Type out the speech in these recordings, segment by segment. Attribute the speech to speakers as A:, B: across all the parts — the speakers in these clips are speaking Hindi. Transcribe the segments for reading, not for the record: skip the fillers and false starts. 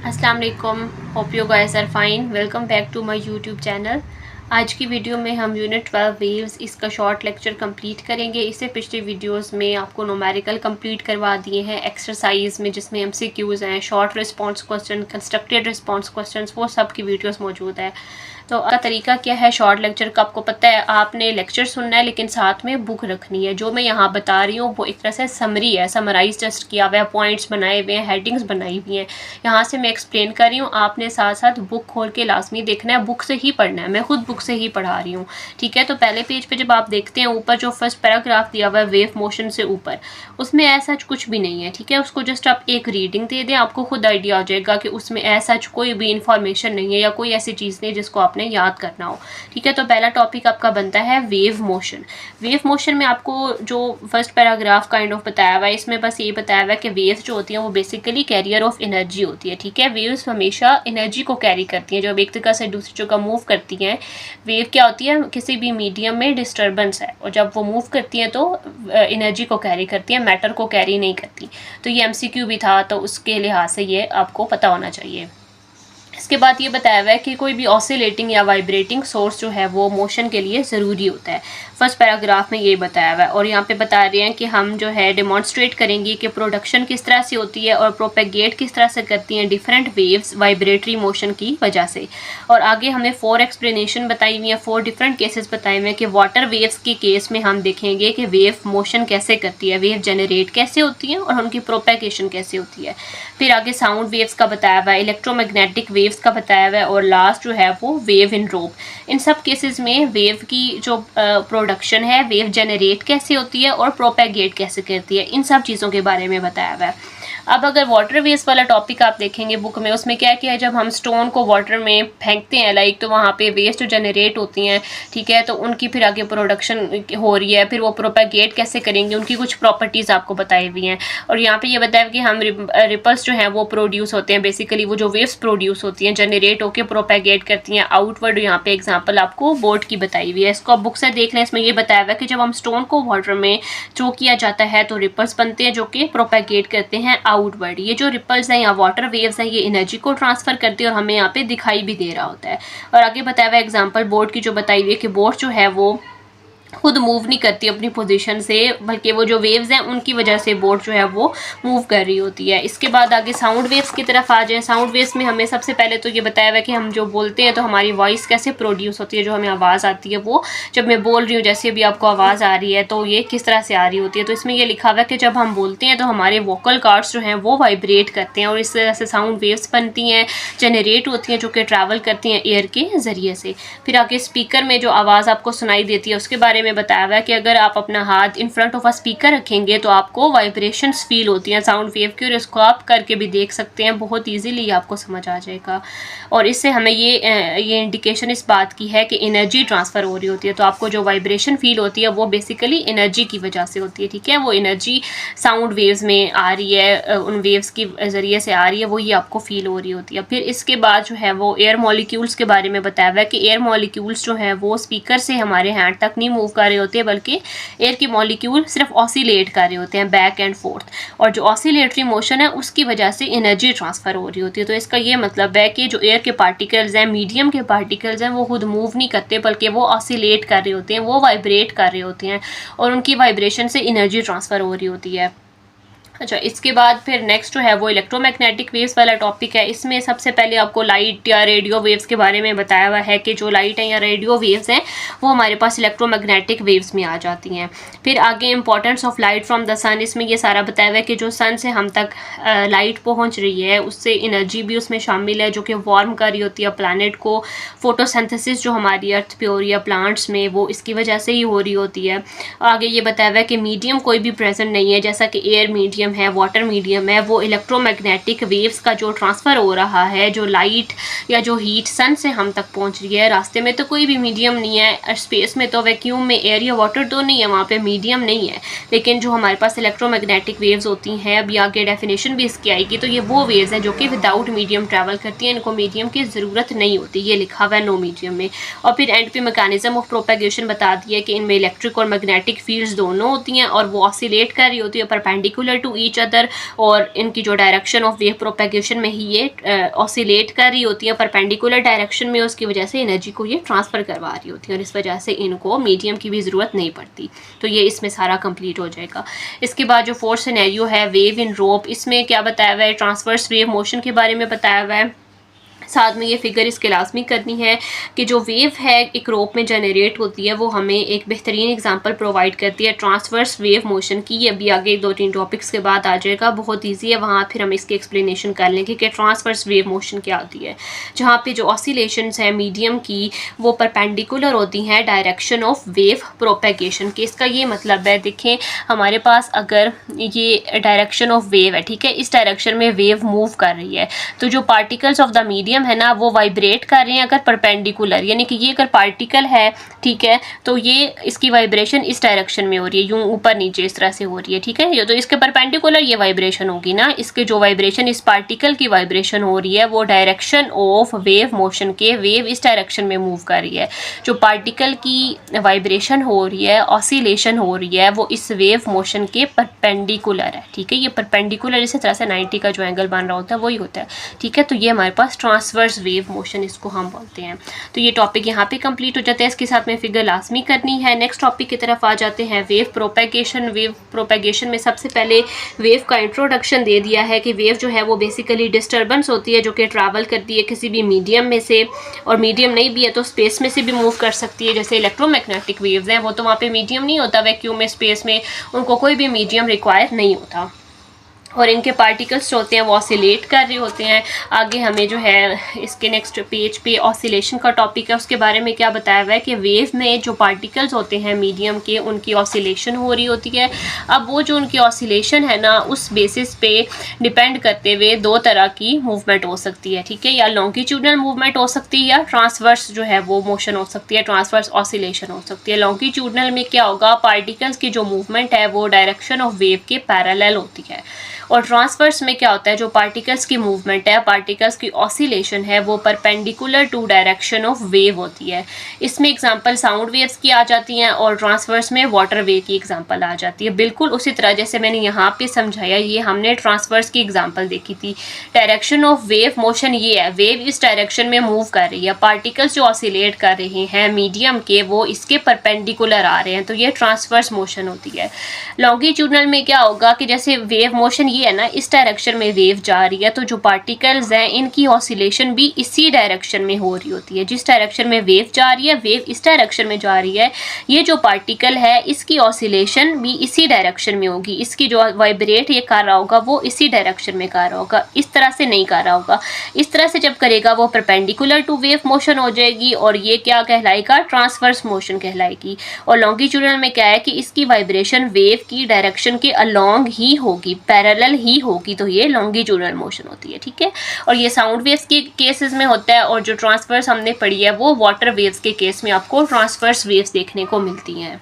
A: अस्सलाम वालेकुम, hope you guys are fine. Welcome back to my YouTube channel. आज की वीडियो में हम यूनिट 12 वेव्स इसका शॉर्ट लेक्चर कंप्लीट करेंगे। इससे पिछले वीडियोस में आपको न्यूमेरिकल कंप्लीट करवा दिए हैं एक्सरसाइज में, जिसमें एमसीक्यूज हैं, short response question, constructed response questions, वो सब की वीडियोस मौजूद है। तो तरीका क्या है शॉर्ट लेक्चर का, आपको पता है। आपने लेक्चर सुनना है लेकिन साथ में बुक रखनी है। जो मैं यहाँ बता रही हूँ वो एक तरह से समरी है, समराइज टेस्ट किया हुआ है, पॉइंट्स बनाए हुए हैं, हेडिंग्स बनाई हुई हैं। यहाँ से मैं एक्सप्लेन कर रही हूँ, आपने साथ साथ बुक खोल के लाजमी देखना है, बुक से ही पढ़ना है। मैं खुद बुक से ही पढ़ा रही हूँ, ठीक है। तो पहले पेज पे जब आप देखते हैं ऊपर जो फर्स्ट पैराग्राफ दिया हुआ है वेव मोशन से ऊपर, उसमें ऐसा कुछ भी नहीं है, ठीक है। उसको जस्ट आप एक रीडिंग दे दें, आपको खुद आइडिया हो जाएगा कि उसमें ऐसा कोई भी इंफॉर्मेशन नहीं है या कोई ऐसी चीज़ नहीं जिसको आपने याद करना हो, ठीक है। तो पहला टॉपिक आपका बनता है वेव मोशन। वेव मोशन में आपको जो फर्स्ट पैराग्राफ काइंड ऑफ बताया हुआ है, इसमें बस ये बताया हुआ है कि वेव जो होती है वो बेसिकली कैरियर ऑफ एनर्जी होती है, ठीक है। वेव्स हमेशा एनर्जी को कैरी करती हैं, जब एक जगह से दूसरी जगह मूव करती हैं। वेव क्या होती है, किसी भी मीडियम में डिस्टर्बेंस है, और जब वो मूव करती हैं तो एनर्जी को कैरी करती हैं, मैटर को कैरी नहीं करती। तो ये एमसीक्यू भी था, तो उसके लिहाज से ये आपको पता होना चाहिए। इसके बाद ये बताया हुआ है कि कोई भी ऑसिलेटिंग या वाइब्रेटिंग सोर्स जो है वो मोशन के लिए ज़रूरी होता है। फर्स्ट पैराग्राफ में ये बताया हुआ है, और यहाँ पे बता रहे हैं कि हम जो है डेमॉन्स्ट्रेट करेंगे कि प्रोडक्शन किस तरह से होती है और प्रोपेगेट किस तरह से करती हैं डिफरेंट वेव्स वाइब्रेटरी मोशन की वजह से। और आगे हमने 4 एक्सप्लेनेशन बताई हुई हैं, 4 डिफरेंट केसेस बताए हुए हैं कि वाटर वेव्स के केस में हम देखेंगे कि वेव मोशन कैसे करती है, वेव जनरेट कैसे होती है और उनकी प्रोपेगेशन कैसे होती है। फिर आगे साउंड वेव्स का बताया हुआ है, इलेक्ट्रोमैग्नेटिक वेव्स का बताया हुआ है, और लास्ट जो है वो वेव इन रोप। इन सब केसेस में वेव की जो प्रोडक्शन है, वेव जनरेट कैसे होती है और प्रोपेगेट कैसे करती है, इन सब चीज़ों के बारे में बताया हुआ है। अब अगर वाटर वेव्स वाला टॉपिक आप देखेंगे बुक में, उसमें क्या किया है, जब हम स्टोन को वाटर में फेंकते हैं लाइक, तो वहाँ पे वेव्स जो जनरेट होती हैं, ठीक है, तो उनकी फिर आगे प्रोडक्शन हो रही है, फिर वो प्रोपेगेट कैसे करेंगे, उनकी कुछ प्रॉपर्टीज़ आपको बताई हुई हैं। और यहाँ पे ये बताया कि हम रिपल्स जो हैं वो प्रोड्यूस होते हैं, बेसिकली वो जो वेव्स प्रोड्यूस होती हैं जनरेट होकर प्रोपेगेट करती हैं आउटवर्ड। यहाँ पे एग्जाम्पल आपको बोट की बताई हुई है, इसको आप बुक से देख लें। इसमें ये बताया हुआ है कि जब हम स्टोन को वाटर में थ्रो किया जाता है तो रिपल्स बनते हैं जो कि प्रोपेगेट करते हैं आउटवर्ड। ये जो रिपल्स हैं या वाटर वेव्स हैं, ये एनर्जी को ट्रांसफर करती है और हमें यहाँ पे दिखाई भी दे रहा होता है। और आगे बताया हुआ एग्जांपल बोट की जो बताई हुई है कि बोट जो है वो खुद मूव नहीं करती अपनी पोजीशन से, बल्कि वो जो वेव्स हैं उनकी वजह से बोट जो है वो मूव कर रही होती है। इसके बाद आगे साउंड वेव्स की तरफ आ जाए। साउंड वेव्स में हमें सबसे पहले तो ये बताया हुआ है कि हम जो बोलते हैं तो हमारी वॉइस कैसे प्रोड्यूस होती है, जो हमें आवाज़ आती है वो, जब मैं बोल रही हूँ जैसे अभी आपको आवाज़ आ रही है, तो ये किस तरह से आ रही होती है। तो इसमें ये लिखा हुआ है कि जब हम बोलते हैं तो हमारे वोकल कॉर्ड्स जो हैं वो वाइब्रेट करते हैं, और इस तरह से साउंड वेव्स बनती हैं, जनरेट होती हैं, जो कि ट्रैवल करती हैं एयर के ज़रिए से। फिर आगे स्पीकर में जो आवाज़ आपको सुनाई देती है उसके बारे में बताया हुआ है कि अगर आप अपना हाथ in front of a speaker रखेंगे तो आपको वाइब्रेशंस फील होती हैं साउंड वेव की, और इसको आप करके भी देख सकते हैं, बहुत इजीली आपको समझ आ जाएगा। और इससे हमें ये इंडिकेशन इस बात की है कि एनर्जी ट्रांसफ़र हो रही होती है। तो आपको जो वाइब्रेशन फील होती है वो बेसिकली एनर्जी की वजह से होती है, ठीक है। वो एनर्जी साउंड वेव्स में आ रही है, उन वेव्स के ज़रिए से आ रही है, वो ये आपको फील हो रही होती है। फिर इसके बाद जो है वो एयर मॉलिक्यूल्स के बारे में बताया हुआ है कि एयर मॉलिक्यूल्स जो हैं वो स्पीकर से हमारे हैंड तक नहीं मूव कर रहे होते, बल्कि एयर की मॉलिक्यूल सिर्फ ऑसिलेट कर रहे होते हैं बैक एंड फोर्थ, और जो ऑसिलेटरी मोशन है उसकी वजह से एनर्जी ट्रांसफ़र हो रही होती है। तो इसका ये मतलब है कि जो एयर के पार्टिकल्स हैं, मीडियम के पार्टिकल्स हैं, वो खुद मूव नहीं करते बल्कि वो ऑसिलेट कर रहे होते हैं, वो वाइब्रेट कर रहे होते हैं, और उनकी वाइब्रेशन से एनर्जी ट्रांसफ़र हो रही होती है। अच्छा, इसके बाद फिर नेक्स्ट जो है वो इलेक्ट्रोमैग्नेटिक वेव्स वाला टॉपिक है। इसमें सबसे पहले आपको लाइट या रेडियो वेव्स के बारे में बताया हुआ है कि जो लाइट है या रेडियो वेव्स हैं वो हमारे पास इलेक्ट्रोमैग्नेटिक वेव्स में आ जाती हैं। फिर आगे importance of light from the sun, इसमें ये सारा बताया हुआ है कि जो सन से हम तक लाइट पहुँच रही है उससे एनर्जी भी उसमें शामिल है, जो कि वार्म कर रही होती है प्लानट को। फोटोसिंथेसिस जो हमारी अर्थ पे हो रही है प्लांट्स में, वो इसकी वजह से ही हो रही होती है। आगे ये बताया हुआ है कि मीडियम कोई भी प्रेजेंट नहीं है, जैसा कि एयर मीडियम है, वाटर मीडियम है, वो इलेक्ट्रोमैग्नेटिक वेव्स का जो ट्रांसफ़र हो रहा है, जो लाइट या जो हीट सन से हम तक पहुंच रही है। रास्ते में तो कोई भी मीडियम नहीं है, स्पेस में तो वैक्यूम में एयर या वाटर तो नहीं है, वहाँ पे मीडियम नहीं है, लेकिन जो हमारे पास इलेक्ट्रोमैग्नेटिक वेव्स होती हैं, अभी आगे डेफिनेशन भी इसकी आएगी, तो ये वो वेव्स हैं जो कि विदाउट मीडियम ट्रैवल करती हैं, इनको मीडियम की ज़रूरत नहीं होती, ये लिखा हुआ है नो मीडियम में। और फिर एंड पे मैकेनिज्म ऑफ प्रोपेगेशन बता दिया कि इनमें इलेक्ट्रिक और मैग्नेटिक फील्ड्स दोनों होती हैं, और वो ऑसिलेट कर रही होती है परपेंडिकुलर टू ईच अदर, और इनकी जो डायरेक्शन ऑफ वेव प्रोपेगेशन में ही ये ऑसिलेट कर रही होती है परपेंडिकुलर डायरेक्शन में, उसकी वजह से एनर्जी को ये ट्रांसफ़र करवा रही होती है और इस वजह से इनको मीडियम की भी ज़रूरत नहीं पड़ती। तो ये इसमें सारा कंप्लीट हो जाएगा। इसके बाद जो फोर्थ सिनेरियो है वेव इन रोप, इसमें क्या बताया हुआ है, ट्रांसवर्स वेव मोशन के बारे में बताया हुआ है। साथ में ये फिगर इसके लाजमी करनी है कि जो वेव है एक रोप में जनरेट होती है वो हमें एक बेहतरीन एग्जांपल प्रोवाइड करती है ट्रांसवर्स वेव मोशन की। ये अभी आगे 2-3 टॉपिक्स के बाद आ जाएगा, बहुत इजी है, वहाँ फिर हम इसकी एक्सप्लेनेशन कर लेंगे कि ट्रांसवर्स वेव मोशन क्या होती है, जहाँ पे जो ऑसिलेशंस हैं मीडियम की वो परपेंडिकुलर होती हैं डायरेक्शन ऑफ वेव प्रोपेगेशन के। इसका ये मतलब है, देखें हमारे पास अगर ये डायरेक्शन ऑफ वेव है, ठीक है, इस डायरेक्शन में वेव मूव कर रही है, तो जो पार्टिकल्स ऑफ द मीडियम है ना वो वाइब्रेट कर रहे हैं अगर परपेंडिकुलर, यानी कि ये अगर पार्टिकल है, ठीक है, तो ये इसकी वाइब्रेशन इस डायरेक्शन में हो रही है, यूं ऊपर नीचे इस तरह से हो रही है, ठीक है, ये तो इसके परपेंडिकुलर ये वाइब्रेशन होगी ना, इसके जो वाइब्रेशन इस पार्टिकल की वाइब्रेशन हो रही है वो डायरेक्शन ऑफ वेव मोशन के, वेव इस डायरेक्शन में मूव कर रही है, जो पार्टिकल की वाइब्रेशन हो रही है, ऑसिलेशन हो रही है, वो इस वेव मोशन के परपेंडिकुलर है, ठीक है, ये परपेंडिकुलर इसी तरह से 90 का जो एंगल बन रहा होता है वही होता है, ठीक है। तो ये हमारे पास ट्रांसवर्स वेव मोशन इसको हम बोलते हैं। तो ये टॉपिक यहाँ पे कंप्लीट हो जाता है, इसके साथ में फिगर लाजमी करनी है। नेक्स्ट टॉपिक की तरफ आ जाते हैं, वेव प्रोपेगेशन। वेव प्रोपेगेशन में सबसे पहले वेव का इंट्रोडक्शन दे दिया है कि वेव जो है वो बेसिकली डिस्टर्बेंस होती है जो कि ट्रैवल करती है किसी भी मीडियम में से, और मीडियम नहीं भी है तो स्पेस में से भी मूव कर सकती है। जैसे इलेक्ट्रोमैग्नेटिक वेव्स हैं वो तो वहाँ पे मीडियम नहीं होता, वैक्यूम में, स्पेस में उनको कोई भी मीडियम रिक्वायर नहीं होता, और इनके पार्टिकल्स जो होते हैं वो ऑसिलेट कर रहे होते हैं। आगे हमें जो है इसके नेक्स्ट पेज पे ऑसिलेशन का टॉपिक है, उसके बारे में क्या बताया हुआ है कि वेव में जो पार्टिकल्स होते हैं मीडियम के उनकी ऑसिलेशन हो रही होती है। अब वो जो उनकी ऑसिलेशन है ना उस बेसिस पे डिपेंड करते हुए दो तरह की मूवमेंट हो सकती है, ठीक है, या लॉन्गिट्यूडनल मूवमेंट हो सकती है या ट्रांसवर्स जो है वो मोशन हो सकती है, ट्रांसवर्स ऑसिलेशन हो सकती है। लॉन्गिट्यूडनल में क्या होगा, पार्टिकल्स की जो मूवमेंट है वो डायरेक्शन ऑफ वेव के पैरेलल होती है, और ट्रांसवर्स में क्या होता है, जो पार्टिकल्स की मूवमेंट है, पार्टिकल्स की ऑसिलेशन है वो perpendicular to direction of wave होती है। इसमें एग्जांपल साउंड वेव्स की आ जाती हैं और ट्रांसवर्स में वाटर वेव की एग्जांपल आ जाती है। बिल्कुल उसी तरह जैसे मैंने यहाँ पे समझाया, ये हमने ट्रांसवर्स की एग्जांपल देखी थी। डायरेक्शन ऑफ वेव मोशन ये है, वेव इस डायरेक्शन में मूव कर रही है, पार्टिकल्स जो ऑसिलेट कर रहे हैं मीडियम के वो इसके परपेंडिकुलर आ रहे हैं, तो ये ट्रांसवर्स मोशन होती है। लॉन्गिट्यूडनल में क्या होगा कि जैसे वेव मोशन ये है ना, इस डायरेक्शन में वेव जा रही है तो जो पार्टिकल्स हैं इनकी ऑसिलेशन भी इसी डायरेक्शन में हो रही होती है। जिस डायरेक्शन में वेव जा रही है, वेव इस डायरेक्शन में जा रही है, ये जो पार्टिकल है इसकी ऑसिलेशन भी इसी डायरेक्शन में होगी, इसकी जो वाइब्रेट ये कर रहा होगा वो इसी डायरेक्शन में कर रहा होगा, इस तरह से नहीं कर रहा होगा। इस तरह से जब करेगा वो परपेंडिकुलर टू वेव मोशन हो जाएगी और ये क्या कहलाएगा, ट्रांसवर्स मोशन कहलाएगी। और लॉन्गिट्यूडनल में क्या है कि इसकी वाइब्रेशन वेव की डायरेक्शन के अलोंग ही होगी, पैरेलल ही होगी, तो ये लॉन्गिट्यूडनल मोशन होती है, ठीक है। और ये साउंड वेव्स के केसेस में होता है, और जो ट्रांसवर्स हमने पढ़ी है वो वाटर वेव्स के केस में आपको ट्रांसवर्स वेव्स देखने को मिलती हैं।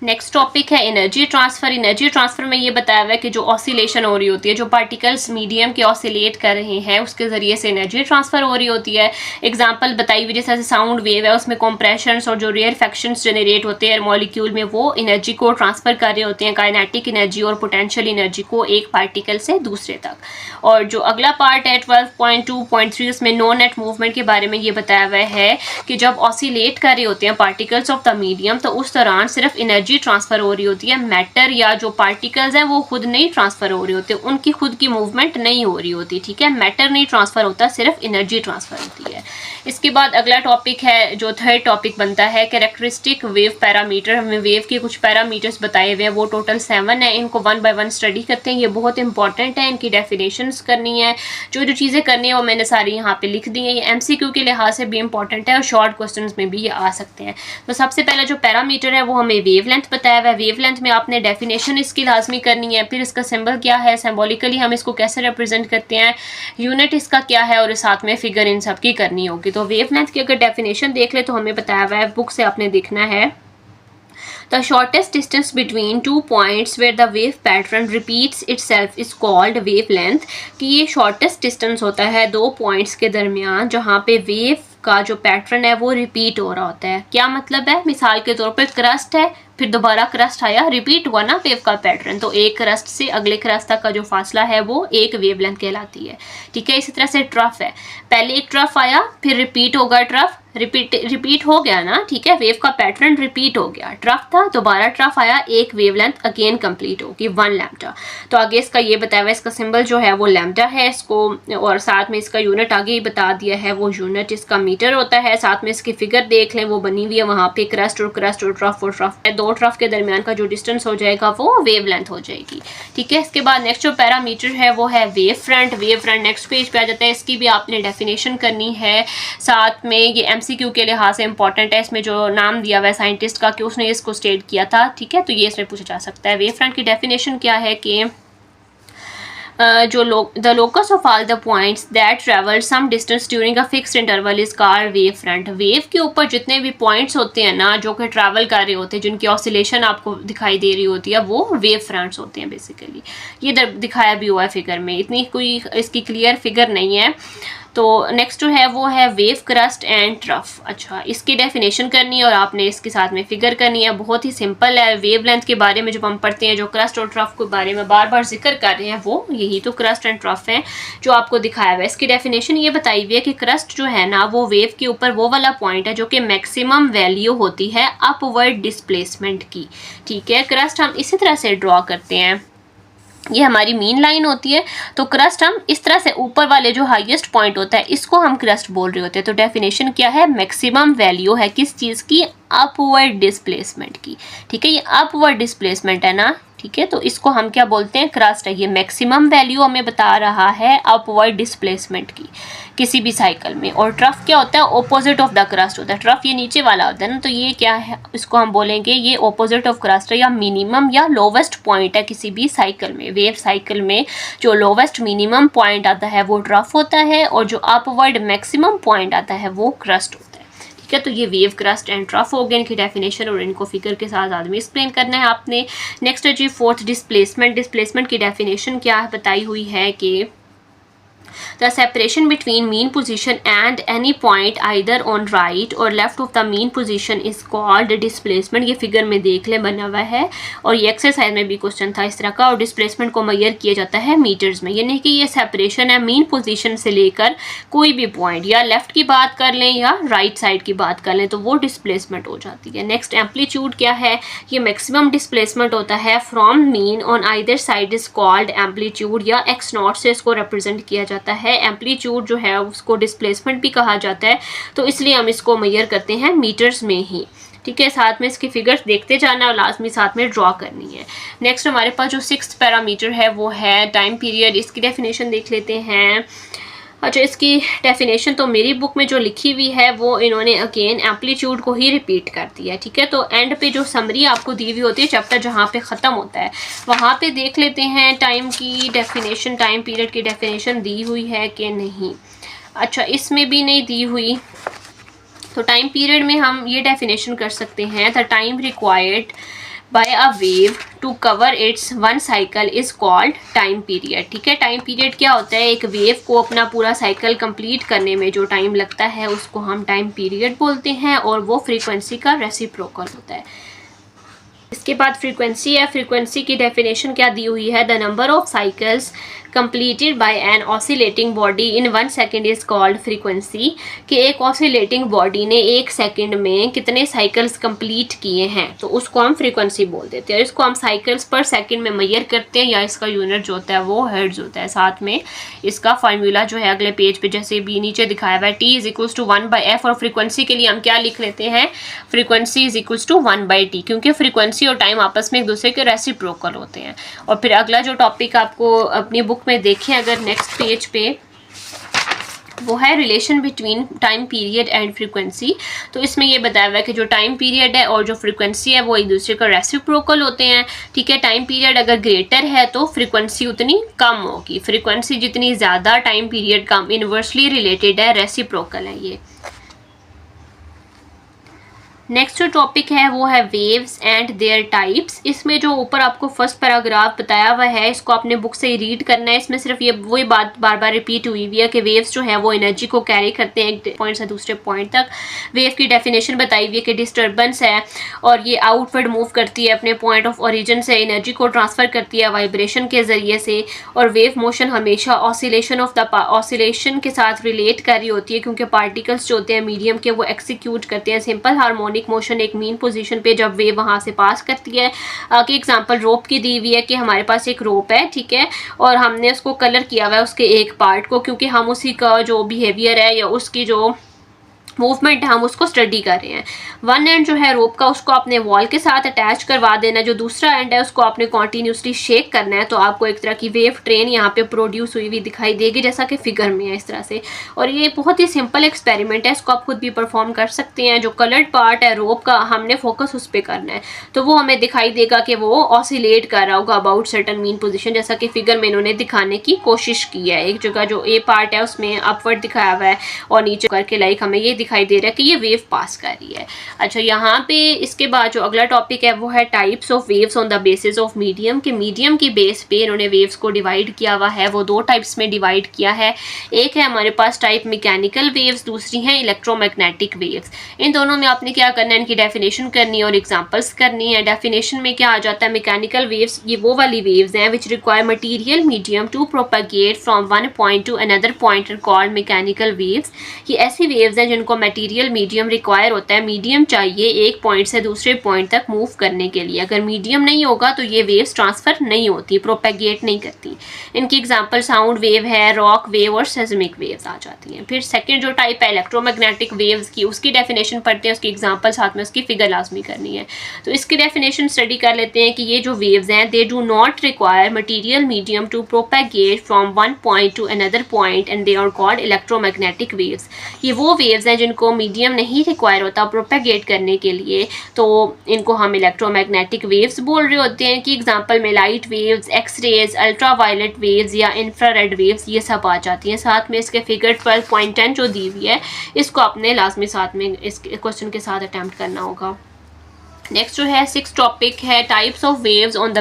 A: नेक्स्ट टॉपिक है एनर्जी ट्रांसफर। एनर्जी ट्रांसफर में ये बताया हुआ है कि जो ऑसिलेशन हो रही होती है, जो पार्टिकल्स मीडियम के ऑसिलेट कर रहे हैं उसके जरिए से एनर्जी ट्रांसफर हो रही होती है। एग्जांपल बताई हुई जैसे साउंड वेव है, उसमें कॉम्प्रेशंस और जो रेयरफेक्शंस जनरेट होते हैं मॉलिक्यूल में वो एनर्जी को ट्रांसफर कर रहे होते हैं, काइनेटिक एनर्जी और पोटेंशियल एनर्जी को एक पार्टिकल से दूसरे तक। और जो अगला पार्ट है 12.2.3 उसमें नो नेट मूवमेंट के बारे में ये बताया हुआ है कि जब ऑसिलेट कर रहे होते हैं पार्टिकल्स ऑफ द मीडियम तो उस दौरान सिर्फ एनर्जी ट्रांसफर हो रही होती है, मैटर या जो पार्टिकल्स हैं वो खुद नहीं ट्रांसफर हो रही होती, उनकी खुद की मूवमेंट नहीं हो रही होती, ठीक है, मैटर नहीं ट्रांसफर होता, सिर्फ एनर्जी ट्रांसफर होती है। इसके बाद अगला टॉपिक है जो थर्ड टॉपिक बनता है कैरेक्टरिस्टिक वेव पैरामीटर। हमें वेव के कुछ पैरामीटर्स बताए हुए हैं, वो टोटल 7 है, इनको 1 बाय 1 स्टडी करते हैं। ये बहुत इंपॉर्टेंट है, इनकी डेफिनेशंस करनी है, जो जो चीज़ें करनी है वो मैंने सारी यहाँ पे लिख दी हैं। ये MCQ के लिहाज से भी इंपॉर्टेंट है और शॉर्ट क्वेश्चन में भी ये आ सकते हैं। तो सबसे पहले जो पैरामीटर है वो हमें वेव लेंथ बताया हुआ है। वेव लेंथ में आपने डेफिनेशन इसकी लाजमी करनी है, फिर इसका सिंबल क्या है, सिंबॉलिकली हम इसको कैसे रिप्रेजेंट करते हैं, यूनिट इसका क्या है, और साथ में फिगर इन सब की करनी होगी। तो वेव लेंथ की अगर डेफिनेशन देख ले तो हमें बताया हुआ है, बुक से आपने देखना है, The shortest distance between two points where the wave pattern repeats itself is called wavelength। कि ये shortest distance होता है दो पॉइंट्स के दरमियान जहाँ पे वेव का जो पैटर्न है वो रिपीट हो रहा होता है। क्या मतलब है, मिसाल के तौर पर क्रस्ट है फिर दोबारा क्रस्ट आया, रिपीट हुआ ना वेव का पैटर्न, तो एक क्रस्ट से अगले क्रस्ट तक का जो फासला है वो एक वेवलेंथ कहलाती है। ठीक है, इसी तरह से ट्रफ है, पहले एक ट्रफ आया, फिर रिपीट होगा ट्रफ, रिपीट हो गया ना। ठीक है, वेव का पैटर्न रिपीट हो गया, ट्रफ था, दोबारा ट्रफ आया, एक वेवलेंथ अगेन कंप्लीट होगी 1 लैम्डा। तो आगे इसका ये बताया हुआ, इसका सिंबल जो है वो लैम्डा है इसको, और साथ में इसका यूनिट आगे ही बता दिया है, वो यूनिट इसका मीटर होता है। साथ में इसकी फिगर देख लें, वो बनी हुई है वहाँ पे, क्रस्ट और ट्रफ है, 2 ट्रफ के दरमियान का जो डिस्टेंस हो जाएगा वो वेवलेंथ हो जाएगी। ठीक है, इसके बाद नेक्स्ट जो पैरामीटर है वो है wave front. Wave front next page पे आ जाता है, इसकी भी आपने डेफिनेशन करनी है। साथ में ये MCQ के लिहाज से इंपॉर्टेंट है, इसमें जो नाम दिया हुआ है साइंटिस्ट का कि उसने इसको स्टेट किया था। ठीक है, तो ये इसमें पूछा जा सकता है। वेव फ्रंट की डेफिनेशन क्या है कि the locus of all the points that travel some distance during a fixed interval is called wave front। Wave के ऊपर जितने भी पॉइंट्स होते हैं ना जो कि ट्रैवल कर रहे होते हैं, जिनकी ऑसिलेशन आपको दिखाई दे रही होती है, वो वेव फ्रंट्स होते हैं बेसिकली। ये दिखाया भी हुआ है फिगर में, इतनी कोई इसकी क्लियर फिगर नहीं है। तो नेक्स्ट जो है वो है वेव क्रस्ट एंड ट्रफ। अच्छा, इसकी डेफिनेशन करनी है और आपने इसके साथ में फिगर करनी है, बहुत ही सिंपल है। वेवलेंथ के बारे में जब हम पढ़ते हैं, जो क्रस्ट और ट्रफ के बारे में बार बार जिक्र कर रहे हैं, वो यही तो क्रस्ट एंड ट्रफ है जो आपको दिखाया हुआ है। इसकी डेफिनेशन ये बताई हुई है कि क्रस्ट जो है ना वो वेव के ऊपर वो वाला पॉइंट है जो कि मैक्सिमम वैल्यू होती है अपवर्ड डिस्प्लेसमेंट की। ठीक है, क्रस्ट हम इसी तरह से ड्रॉ करते हैं, ये हमारी मीन लाइन होती है, तो क्रस्ट हम इस तरह से ऊपर वाले जो हाईएस्ट पॉइंट होता है इसको हम क्रस्ट बोल रहे होते हैं। तो डेफिनेशन क्या है, मैक्सिमम वैल्यू है किस चीज़ की, अपवर्ड डिस्प्लेसमेंट की। ठीक है, ये अपवर्ड डिस्प्लेसमेंट है ना। ठीक है, तो इसको हम क्या बोलते हैं, क्रस्ट है। ये मैक्सिमम वैल्यू हमें बता रहा है अपवर्ड डिस्प्लेसमेंट की किसी भी साइकिल में। और ट्रफ क्या होता है, ऑपोजिट ऑफ द क्रस्ट होता है। ट्रफ ये नीचे वाला होता है ना, तो ये क्या है, इसको हम बोलेंगे ये ऑपोजिट ऑफ क्रस्ट है, या मिनिमम या लोवेस्ट पॉइंट है किसी भी साइकिल में। वेव साइकिल में जो लोवेस्ट मिनिमम पॉइंट आता है वो ट्रफ होता है, और जो अपवर्ड मैक्सिमम पॉइंट आता है वो क्रस्ट होता है। ठीक है, तो ये वेव क्रस्ट एंड ट्रफ हो गए, इनकी डेफिनेशन, और इनको फिगर के साथ आदमी एक्सप्लेन करना है आपने। नेक्स्ट है जी फोर्थ, डिस्प्लेसमेंट। डिस्प्लेसमेंट की डेफिनेशन क्या बताई हुई है कि the separation between mean position and any point either on right or left of the mean position is called displacement। ये फिगर में देख ले बना हुआ है, और ये एक्सरसाइज में भी क्वेश्चन था इस तरह का। और डिस्प्लेसमेंट को मेजर किया जाता है मीटर्स में, यानी कि ये सेपरेशन है मीन पोजीशन से लेकर कोई भी पॉइंट, या लेफ्ट की बात कर लें या राइट साइड की बात कर लें, तो वो डिस्प्लेसमेंट हो जाती है। नेक्स्ट एम्पलीट्यूड क्या है, ये मैक्सिमम डिस्प्लेसमेंट होता है from mean on either side is called amplitude, या x0 से इसको रिप्रेजेंट किया जाता है। एम्पलीट्यूड जो है उसको डिस्प्लेसमेंट भी कहा जाता है, तो इसलिए हम इसको मेजर करते हैं मीटर्स में ही। ठीक है, साथ में इसकी फिगर्स देखते जाना और लाजमी साथ में ड्रॉ करनी है। नेक्स्ट हमारे पास जो 6th पैरामीटर है वो है टाइम पीरियड। इसकी डेफिनेशन देख लेते हैं। अच्छा, इसकी डेफिनेशन तो मेरी बुक में जो लिखी हुई है वो इन्होंने अगेन एम्पलीट्यूड को ही रिपीट कर दिया है। ठीक है, तो एंड पे जो समरी आपको दी हुई होती है चैप्टर जहाँ पे ख़त्म होता है, वहाँ पे देख लेते हैं टाइम की डेफिनेशन, टाइम पीरियड की डेफिनेशन दी हुई है कि नहीं। अच्छा, इसमें भी नहीं दी हुई, तो टाइम पीरियड में हम ये डेफिनेशन कर सकते हैं, the time required by a wave to cover its one cycle is called time period। ठीक है, टाइम पीरियड क्या होता है, एक वेव को अपना पूरा साइकिल कंप्लीट करने में जो टाइम लगता है उसको हम टाइम पीरियड बोलते हैं, और वो फ्रीक्वेंसी का रेसिप्रोकल होता है। इसके बाद फ्रीक्वेंसी है। फ्रीक्वेंसी की डेफिनेशन क्या दी हुई है, the number of cycles completed by an oscillating body in 1 second is called frequency, कि एक ऑसिलेटिंग बॉडी ने 1 सेकेंड में कितने साइकिल्स कंप्लीट किए हैं, तो उसको हम फ्रीक्वेंसी बोल देते हैं। इसको हम साइकिल्स पर सेकेंड में मेजर करते हैं, या इसका यूनिट जो होता है वो हर्ट्ज होता है। साथ में इसका फार्मूला जो है अगले पेज पे जैसे भी नीचे दिखाया हुआ है, T is equals to 1/f, और फ्रीक्वेंसी के लिए हम क्या लिख लेते हैं, frequency is equals to 1/t, क्योंकि फ्रीक्वेंसी और टाइम आपस में एक दूसरे के रेसिप्रोकल होते हैं। और फिर अगला जो टॉपिक आपको अपनी बुक में देखें अगर नेक्स्ट पेज पे, वो है relation between time period and frequency. तो इसमें ये बताया हुआ है कि जो टाइम पीरियड है और जो फ्रीक्वेंसी है वो एक दूसरे का रेसिप्रोकल होते हैं। ठीक है, टाइम पीरियड अगर ग्रेटर है तो फ्रीक्वेंसी उतनी कम होगी, फ्रीक्वेंसी जितनी ज़्यादा टाइम पीरियड कम, इन्वर्सली रिलेटेड है, रेसिप्रोकल है ये। नेक्स्ट जो टॉपिक है वो है वेव्स एंड देयर टाइप्स। इसमें जो ऊपर आपको फर्स्ट पैराग्राफ बताया हुआ है इसको आपने बुक से ही रीड करना है। इसमें सिर्फ ये वही बात बार बार रिपीट हुई हुई है कि वेव्स जो है वो एनर्जी को कैरी करते हैं एक पॉइंट से दूसरे पॉइंट तक। वेव की डेफिनेशन बताई हुई है कि डिस्टर्बेंस है और ये आउटवर्ड मूव करती है, अपने पॉइंट ऑफ ओरिजिन से एनर्जी को ट्रांसफर करती है वाइब्रेशन के जरिए से। और वेव मोशन हमेशा ऑसिलेशन के साथ रिलेट कर रही होती है क्योंकि पार्टिकल्स जो होते हैं मीडियम के वो एक्सिक्यूट करते हैं सिंपल हार्मोनिक मोशन एक मीन पोजीशन पे जब वेव वहाँ से पास करती है। कि एग्जांपल रोप की दी हुई है कि हमारे पास एक रोप है, ठीक है, और हमने उसको कलर किया हुआ है उसके एक पार्ट को, क्योंकि हम उसी का जो बिहेवियर है या उसकी जो मूवमेंट है हम उसको स्टडी कर रहे हैं। वन एंड जो है रोप का उसको अपने वॉल के साथ अटैच करवा देना, जो दूसरा एंड है उसको आपने कॉन्टीन्यूसली शेक करना है, तो आपको एक तरह की वेव ट्रेन यहाँ पे प्रोड्यूस हुई दिखाई देगी जैसा कि फिगर में है इस तरह से। और ये बहुत ही सिंपल एक्सपेरिमेंट है, इसको आप खुद भी परफॉर्म कर सकते हैं। जो कलर्ड पार्ट है रोप का हमने फोकस उस पर करना है तो वो हमें दिखाई देगा कि वो ऑसिलेट कर रहा होगा अबाउट सर्टन मीन पोजिशन, जैसा कि फिगर में इन्होंने दिखाने की कोशिश की है। एक जगह जो ए पार्ट है उसमें अपवर्ड दिखाया हुआ है और नीचे करके लाइक हमें ये दिखाई दे रहा है कि ये वेव पास कर रही है। अच्छा, यहाँ पे इसके बाद जो अगला टॉपिक है वो है types of waves on the basis of medium. कि मीडियम की बेस पे इन्होंने वेव्स को डिवाइड किया हुआ है, वो दो टाइप्स में डिवाइड किया है। एक है हमारे पास टाइप मैकेनिकल वेव्स, दूसरी है इलेक्ट्रोमैग्नेटिक वेव्स। इन दोनों में आपने क्या करना है, इनकी डेफिनेशन करनी है और एग्जांपल्स करनी है। डेफिनेशन में क्या आ जाता है, मैकेनिकल वेव्स ये वो वाली वेव्स हैं which require material medium to propagate from one point to another point and called mechanical waves. ये ऐसी वेव्स हैं जिनको मटीरियल मीडियम रिक्वायर होता है, मीडियम चाहिए एक पॉइंट से दूसरे पॉइंट तक मूव करने के लिए। अगर मीडियम नहीं होगा तो ये वेव्स ट्रांसफर नहीं होती, प्रोपेगेट नहीं करती। इनकी एग्जांपल साउंड वेव है, रॉक वेव और सेस्मिक वेव्स आ जाती हैं। फिर सेकंड जो टाइप है इलेक्ट्रोमैग्नेटिक वेव्स की, उसकी डेफिनेशन पढ़ते हैं, उसकी एग्जांपल साथ में उसकी फिगर लाजमी करनी है। तो इसकी डेफिनेशन स्टडी कर लेते हैं कि ये जो वेव्स हैं they do not require material medium to propagate from one point to another point and they are called electromagnetic waves. ये वो वेव्स हैं जिनको मीडियम नहीं रिक्वायर होता प्रोपेगेट करने के लिए, तो इनको हम इलेक्ट्रोमैग्नेटिक वेव्स बोल रहे होते हैं। कि एग्जांपल में light waves, X rays, ultraviolet waves या इंफ्रारेड वेव्स ये सब आ जाती हैं। साथ में इसके फिगर 12.10 जो दी हुई है इसको आपने लाजमी साथ में इस क्वेश्चन के साथ अटैम्प्ट करना होगा। नेक्स्ट जो है 6 टॉपिक है types of waves on the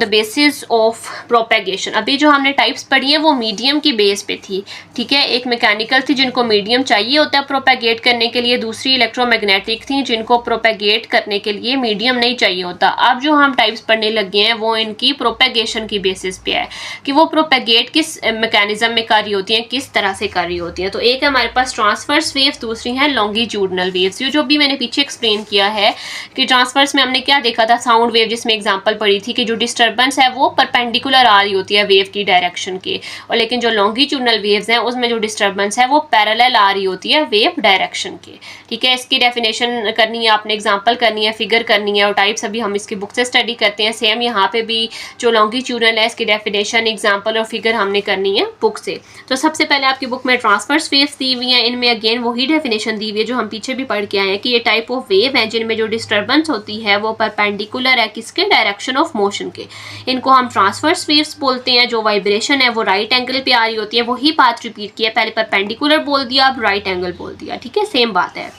A: basis of propagation. अभी जो हमने टाइप्स पढ़ी हैं वो मीडियम की बेस पे थी, ठीक है। एक मैकेनिकल थी जिनको मीडियम चाहिए होता है प्रोपेगेट करने के लिए, दूसरी इलेक्ट्रोमैग्नेटिक थी जिनको प्रोपेगेट करने के लिए मीडियम नहीं चाहिए होता। अब जो हम टाइप्स पढ़ने लगे हैं वो इनकी प्रोपेगेशन की बेसिस पे है कि वो प्रोपेगेट किस मैकेनिज्म में कर रही होती हैं, किस तरह से कर रही होती हैं। तो एक है हमारे पास ट्रांसवर्स वेव्स, दूसरी है लॉन्गिट्यूडनल वेव्स। जो भी मैंने पीछे एक्सप्लेन किया है कि ट्रांसवर्स में हमने क्या देखा था, साउंड वेव जिसमें एग्जाम्पल पढ़ी थी कि डिस्टर्बेंस है वो परपेंडिकुलर आ रही होती है वेव की डायरेक्शन के, और लेकिन जो लॉन्गिट्यूडनल वेव्स हैं उसमें जो डिस्टर्बेंस है वो पैरेलल आ रही होती है वेव डायरेक्शन के, ठीक है। इसकी डेफिनेशन करनी है आपने, एग्जांपल करनी है, फिगर करनी है और टाइप्स अभी हम इसकी बुक से स्टडी करते हैं। सेम यहाँ पे भी जो लॉन्गिट्यूडनल है इसकी डेफिनेशन, एग्जाम्पल और फिगर हमने करनी है बुक से। तो सबसे पहले आपकी बुक में ट्रांसवर्स वेव्स दी हुई हैं, इनमें अगेन वही डेफिनेशन दी हुई है जो हम पीछे भी पढ़ के आए हैं कि ये टाइप ऑफ वेव है जिनमें जो डिस्टर्बेंस होती है वो परपेंडिकुलर है किसके, डायरेक्शन ऑफ मोशन के। इनको हम ट्रांसवर्स वेव्स बोलते हैं। जो वाइब्रेशन है वो राइट एंगल पे आ रही होती है, वही बात रिपीट किया, पहले परपेंडिकुलर बोल दिया अब राइट एंगल बोल दिया, ठीक है, सेम बात है।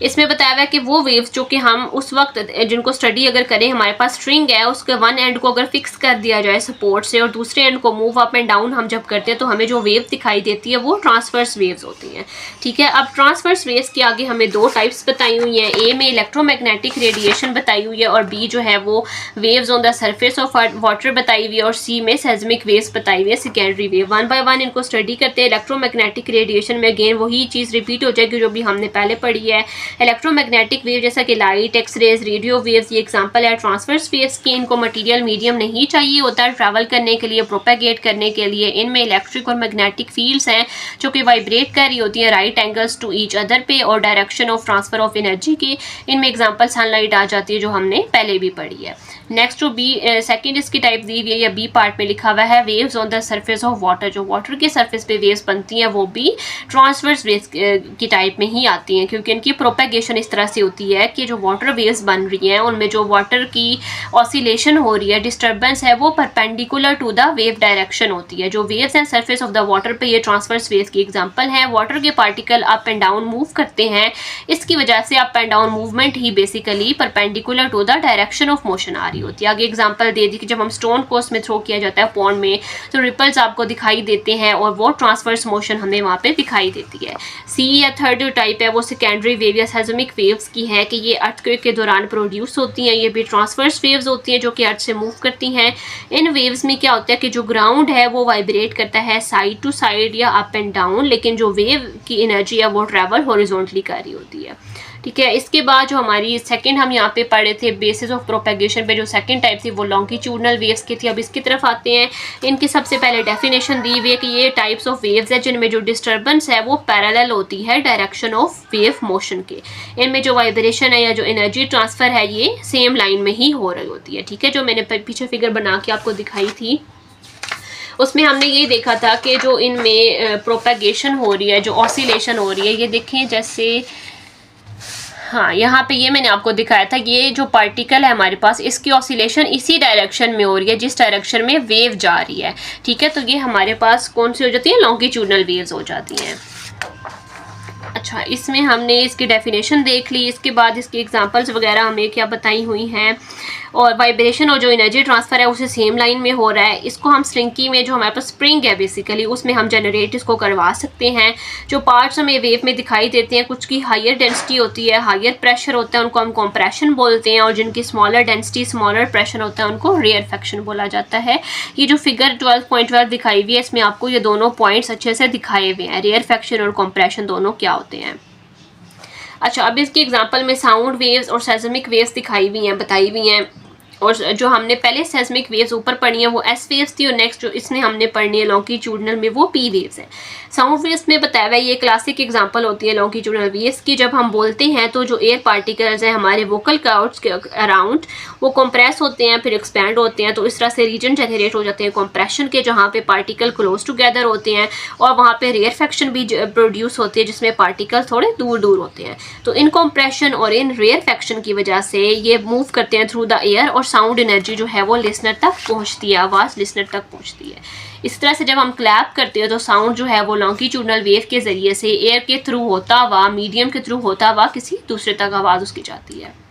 A: इसमें बताया हुआ है कि वो वेव्स जो कि हम उस वक्त जिनको स्टडी अगर करें, हमारे पास स्ट्रिंग है उसके वन एंड को अगर फिक्स कर दिया जाए सपोर्ट से और दूसरे एंड को मूव अप एंड डाउन हम जब करते हैं तो हमें जो वेव दिखाई देती है वो ट्रांसवर्स वेव्स होती हैं, ठीक है। अब ट्रांसवर्स वेव्स के आगे हमें 2 टाइप्स बताई हुई हैं। ए में इलेक्ट्रोमैग्नेटिक रेडिएशन बताई हुई है और बी जो है वो waves on the surface of water बताई हुई है और सी में सेस्मिक वेव्स बताई हुई है, सेकेंडरी वेव। 1 बाय 1 इनको स्टडी करते हैं। इलेक्ट्रोमैग्नेटिक रेडिएशन में अगेन वही चीज़ रिपीट हो जाएगी जो भी हमने पहले पढ़ी है। इलेक्ट्रोमैग्नेटिक वेव जैसा कि लाइट, एक्सरेज, रेडियो वेव्स ये एग्जांपल है ट्रांसवर्स वेव्स की। इनको मटेरियल मीडियम नहीं चाहिए होता है ट्रैवल करने के लिए, प्रोपेगेट करने के लिए। इनमें इलेक्ट्रिक और मैग्नेटिक फील्ड्स हैं जो कि वाइब्रेट कर रही होती हैं right angles to each other पे और direction of transfer of energy के। इनमें एग्जांपल सनलाइट आ जाती है जो हमने पहले भी पढ़ी है। नेक्स्ट जो बी सेकंड इसकी टाइप दी हुई है या बी पार्ट में लिखा हुआ है waves on the surface of water. जो वाटर के सरफेस पे वेव्स बनती हैं वो भी ट्रांसवर्स वेव्स की टाइप में ही आती हैं क्योंकि इनकी प्रोपेगेशन इस तरह से होती है कि जो वाटर वेव्स बन रही हैं उनमें जो वाटर की ऑसिलेशन हो रही है, डिस्टर्बेंस है, वो perpendicular to the wave direction होती है। जो वेव्स हैं सरफेस ऑफ द वाटर पे, ये ट्रांसवर्स वेव की एग्जांपल है। वाटर के particle up and down move करते हैं, इसकी वजह से अप एंड डाउन मूवमेंट ही basically perpendicular to the direction of motion आ रही होती है। आगे एग्जांपल दे दी कि जब हम स्टोन को उसमें थ्रो किया जाता है पॉन्ड में, तो रिपल्स आपको दिखाई देते हैं और वो ट्रांसवर्स मोशन हमें वहाँ पे दिखाई देती है। सी या थर्ड टाइप है वो सेकेंडरी वेव या सेस्मिक वेव्स की है कि ये अर्थक्वेक के दौरान प्रोड्यूस होती हैं। ये भी ट्रांसवर्स वेव्स होती हैं जो कि अर्थ से मूव करती हैं। इन वेव्स में क्या होता है कि जो ग्राउंड है वो वाइब्रेट करता है साइड टू साइड या अप एंड डाउन, लेकिन जो वेव की एनर्जी है वो ट्रैवल हॉरिजॉन्टली कर रही होती है। ठीक है, इसके बाद जो हमारी सेकंड हम यहाँ पे पढ़े थे बेसिस ऑफ प्रोपेगेशन पे, जो सेकंड टाइप थी वो लॉन्गिट्यूडनल वेव्स की थी। अब इसकी तरफ आते हैं। इनकी सबसे पहले डेफिनेशन दी हुई है कि ये टाइप्स ऑफ वेव्स है जिनमें जो डिस्टर्बेंस है वो पैरेलल होती है डायरेक्शन ऑफ वेव मोशन के। इनमें जो वाइब्रेशन है या जो एनर्जी ट्रांसफर है ये सेम लाइन में ही हो रही होती है। ठीक है, जो मैंने पीछे फिगर बना के आपको दिखाई थी उसमें हमने ये देखा था कि जो इनमें प्रोपेगेशन हो रही है, जो ऑसिलेशन हो रही है, ये देखें जैसे हाँ यहाँ पे ये मैंने आपको दिखाया था, ये जो पार्टिकल है हमारे पास इसकी ऑसिलेशन इसी डायरेक्शन में हो रही है जिस डायरेक्शन में वेव जा रही है। ठीक है, तो ये हमारे पास कौन सी हो जाती है, लॉन्गिट्यूडनल वेव्स हो जाती हैं। अच्छा, इसमें हमने इसकी डेफिनेशन देख ली, इसके बाद इसकी एग्जांपल्स वगैरह हमें क्या बताई हुई हैं, और वाइब्रेशन और जो एनर्जी ट्रांसफ़र है उसे सेम लाइन में हो रहा है। इसको हम स्ट्रिंकी में जो हमारे पास स्प्रिंग है बेसिकली उसमें हम जनरेट इसको करवा सकते हैं। जो पार्ट्स हमें वेव में दिखाई देते हैं, कुछ की हायर डेंसिटी होती है, हायर प्रेशर होता है, उनको हम कंप्रेशन बोलते हैं, और जिनकी स्मॉलर डेंसिटी स्मॉलर प्रेशर होता है उनको रेयरफेक्शन बोला जाता है। ये जो फिगर 12.12 दिखाई हुई है इसमें आपको ये दोनों पॉइंट्स अच्छे से दिखाए हुए हैं, रेयरफेक्शन और कंप्रेशन दोनों क्या होते हैं। अच्छा, अब इसकी एग्जांपल में साउंड वेव्स और सेस्मिक वेव्स दिखाई हुई हैं, बताई हुई हैं। और जो हमने पहले सेस्मिक वेव्स ऊपर पढ़ी है वो एस वेव्स थी, और नेक्स्ट जो इसने हमने पढ़नी है लॉन्गिट्यूडनल में वो पी वेव्स है। साउंड वेव्स में बताया हुआ है, ये क्लासिक एग्जांपल होती है लॉन्गिट्यूडनल वेव्स की। जब हम बोलते हैं तो जो एयर पार्टिकल्स हैं हमारे वोकल कॉर्ड्स के अराउंड वो कंप्रेस होते हैं, फिर एक्सपैंड होते हैं, तो इस तरह से रीजन जनरेट हो जाते हैं कंप्रेशन के, जहाँ पे पार्टिकल क्लोज टुगेदर होते हैं, और वहाँ पे रेयरफेक्शन भी प्रोड्यूस होती है जिसमें पार्टिकल थोड़े दूर दूर होते हैं। तो इन कंप्रेशन और इन रेयरफेक्शन की वजह से ये मूव करते हैं थ्रू द एयर, और साउंड एनर्जी जो है वो लिसनर तक पहुंचती है, आवाज़ लिसनर तक पहुंचती है। इस तरह से जब हम क्लैप करते हैं तो साउंड जो है वो लॉन्गिट्यूडनल वेव के ज़रिए से एयर के थ्रू होता हुआ, मीडियम के थ्रू होता हुआ किसी दूसरे तक आवाज़ उसकी जाती है।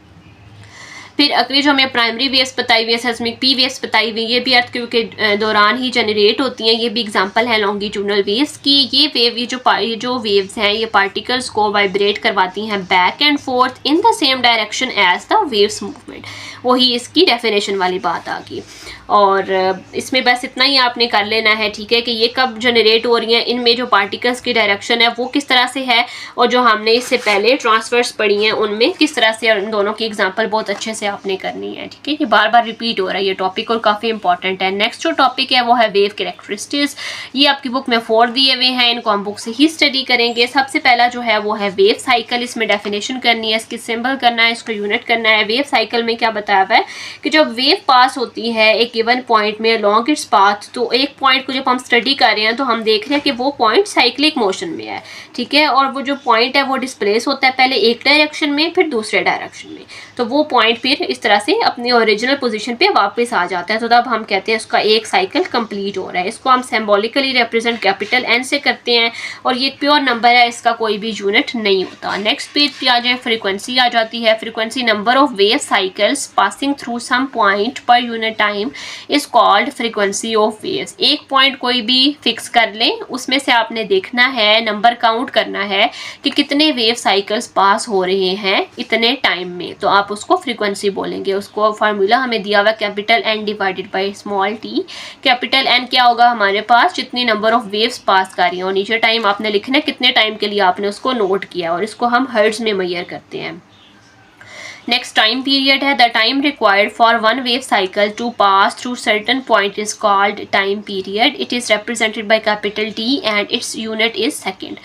A: फिर अगली जो हमें प्राइमरी वेव्स बताई हुई है, सेस्मिक पी वेव्स बताई हुई, ये भी अर्थक्वेक के दौरान ही जनरेट होती हैं। ये भी एग्जांपल है लॉन्गिट्यूडनल वेव्स की। ये वेव ये जो वेव्स हैं ये पार्टिकल्स को वाइब्रेट करवाती हैं back and forth in the same direction as the waves movement. वही इसकी डेफिनेशन वाली बात आ गई। और इसमें बस इतना ही आपने कर लेना है, ठीक है, कि ये कब जनरेट हो रही हैं, इनमें जो पार्टिकल्स की डायरेक्शन है वो किस तरह से है, और जो हमने इससे पहले ट्रांसवर्स पढ़ी हैं उनमें किस तरह से, और इन दोनों की एग्जांपल बहुत अच्छे से आपने करनी है। ठीक है, ये बार बार रिपीट हो रहा है ये टॉपिक और काफ़ी इंपॉर्टेंट है। नेक्स्ट जो टॉपिक है वो है वेव कैरेक्टरिस्टिक्स। ये आपकी बुक में 4 दिए हुए हैं, इनको हम बुक से ही स्टडी करेंगे। सबसे पहला जो है वो है वेव साइकिल। इसमें डेफिनेशन करनी है, इसकी सिंबल करना है, इसको यूनिट करना है। वेव साइकिल में क्या बताया हुआ है कि जब वेव पास होती है एक गिवन पॉइंट में अलॉन्ग इट्स पाथ, तो एक पॉइंट को जब हम स्टडी कर रहे हैं तो हम देख रहे हैं कि वो पॉइंट साइक्लिक मोशन में है। ठीक है, और वो जो पॉइंट है वो डिस्प्लेस होता है पहले एक डायरेक्शन में फिर दूसरे डायरेक्शन में, तो वो पॉइंट फिर इस तरह से अपनी ओरिजिनल पोजीशन पे वापस आ जाता है। तो तब हम कहते हैं उसका एक साइकिल कंप्लीट हो रहा है। इसको हम सिंबॉलिकली रिप्रेजेंट कैपिटल एन से करते हैं, और ये एक प्योर नंबर है, इसका कोई भी यूनिट नहीं होता। नेक्स्ट पेज पे आ जाए, फ्रीक्वेंसी आ जाती है। Frequency number of wave cycles passing through some point per unit time is called frequency of waves. एक पॉइंट कोई भी फिक्स कर लें, उसमें से आपने देखना है, नंबर काउंट करना है कि कितने वेव साइकिल्स पास हो रहे हैं इतने टाइम में, तो आप उसको फ्रीक्वेंसी बोलेंगे। उसको फार्मूला हमें दिया हुआ capital N divided by small T. Capital N क्या होगा हमारे पास, जितनी नंबर ऑफ वेव्स पास कर रही हैं, और नीचे टाइम आपने लिखना है कितने टाइम के लिए आपने उसको नोट किया, और इसको हम हर्ट्ज में मेजर करते हैं। नेक्स्ट टाइम पीरियड है, the time required for one wave cycle to pass through certain point is called time period. It is represented by capital T and its unit is second.